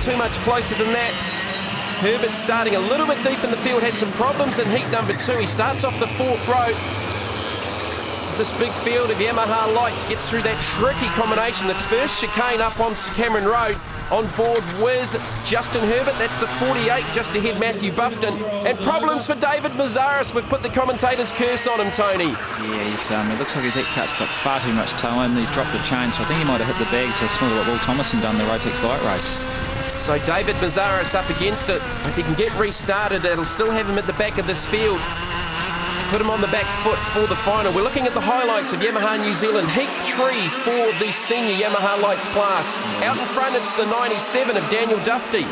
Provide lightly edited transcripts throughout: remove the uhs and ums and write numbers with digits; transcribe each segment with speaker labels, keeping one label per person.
Speaker 1: too much closer than that. Herbert starting a little bit deep in the field, had some problems in heat number 2. He starts off the 4th row. This big field of Yamaha lights gets through that tricky combination. That's first chicane up on Cameron Road. On board with Justin Herbert, that's the 48, just ahead Matthew Buffton. And problems for David Mazaris. We've put the commentator's curse on him, Tony.
Speaker 2: Yeah, it looks like his heat cut's got far too much toe in. He's dropped the chain, so I think he might have hit the bags similar to what Will Thomason done in the Rotex light race.
Speaker 1: So David Mazaris up against it. If he can get restarted, it'll still have him at the back of this field. Put him on the back foot for the final. We're looking at the highlights of Yamaha New Zealand Heat 3 for the senior Yamaha Lights class. Out in front, it's the 97 of Daniel Dufty.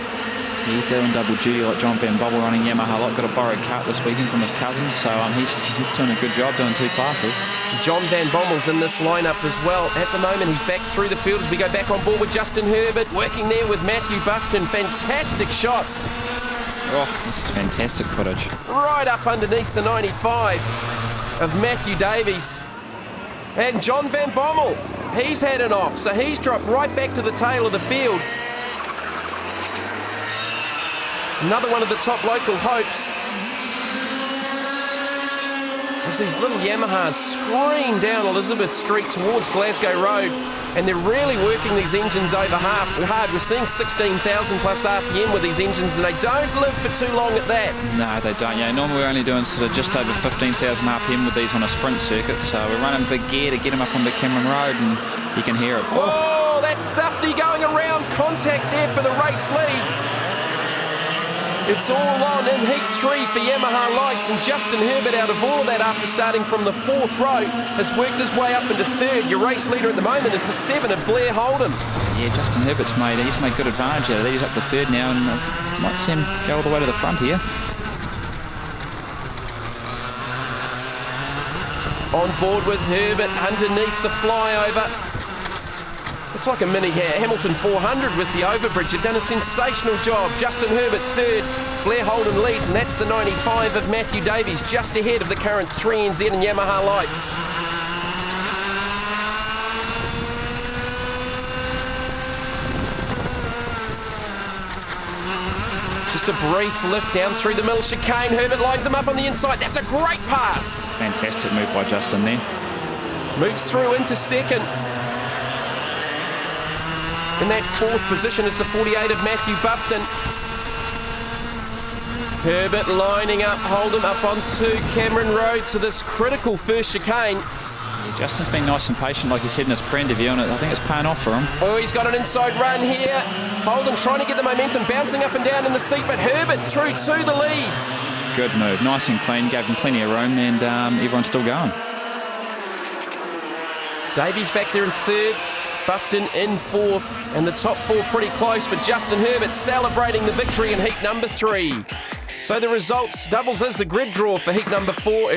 Speaker 2: He's doing double duty like John Van Bommel running Yamaha Light. Got a borrowed cart this weekend from his cousin, so he's doing a good job doing 2 classes.
Speaker 1: John Van Bommel's in this lineup as well. At the moment, he's back through the field as we go back on board with Justin Herbert, working there with Matthew Buffton. Fantastic shots.
Speaker 2: Oh, this is fantastic footage.
Speaker 1: Right up underneath the 95 of Matthew Davies. And John Van Bommel, he's had it off, so he's dropped right back to the tail of the field. Another one of the top local hopes. As these little Yamahas scream down Elizabeth Street towards Glasgow Road, and they're really working these engines over hard. We're seeing 16,000 plus RPM with these engines, and they don't live for too long at that.
Speaker 2: No, they don't. Yeah, normally we're only doing sort of just over 15,000 RPM with these on a sprint circuit, so we're running big gear to get them up onto Cameron Road, and you can hear it.
Speaker 1: Oh, that's Dufty going around. Contact there for the race lead. It's all on in Heat 3 for Yamaha Lights, and Justin Herbert, out of all of that after starting from the 4th row, has worked his way up into 3rd. Your race leader at the moment is the 7 of Blair Holden.
Speaker 2: Yeah, Justin Herbert's made good advantage out of that. He's up to 3rd now, and might see him go all the way to the front here.
Speaker 1: On board with Herbert underneath the flyover. It's like a mini Hamilton 400 with the overbridge. They've done a sensational job. Justin Herbert 3rd, Blair Holden leads, and that's the 95 of Matthew Davies, just ahead of the current 3NZ and Yamaha Lights. Just a brief lift down through the middle chicane. Herbert lines him up on the inside. That's a great pass.
Speaker 2: Fantastic move by Justin there.
Speaker 1: Moves through into 2nd. In that 4th position is the 48 of Matthew Buffton. Herbert lining up, Holden up onto Cameron Road to this critical first chicane.
Speaker 2: Yeah, Justin's been nice and patient, like he said in his pre-interview, and I think it's paying off for him.
Speaker 1: Oh, he's got an inside run here. Holden trying to get the momentum, bouncing up and down in the seat, but Herbert through to the lead.
Speaker 2: Good move, nice and clean, gave him plenty of room, and everyone's still going.
Speaker 1: Davies back there in 3rd. Buffton in 4th, and the top 4 pretty close, but Justin Herbert celebrating the victory in heat number 3. So the results doubles as the grid draw for heat number 4.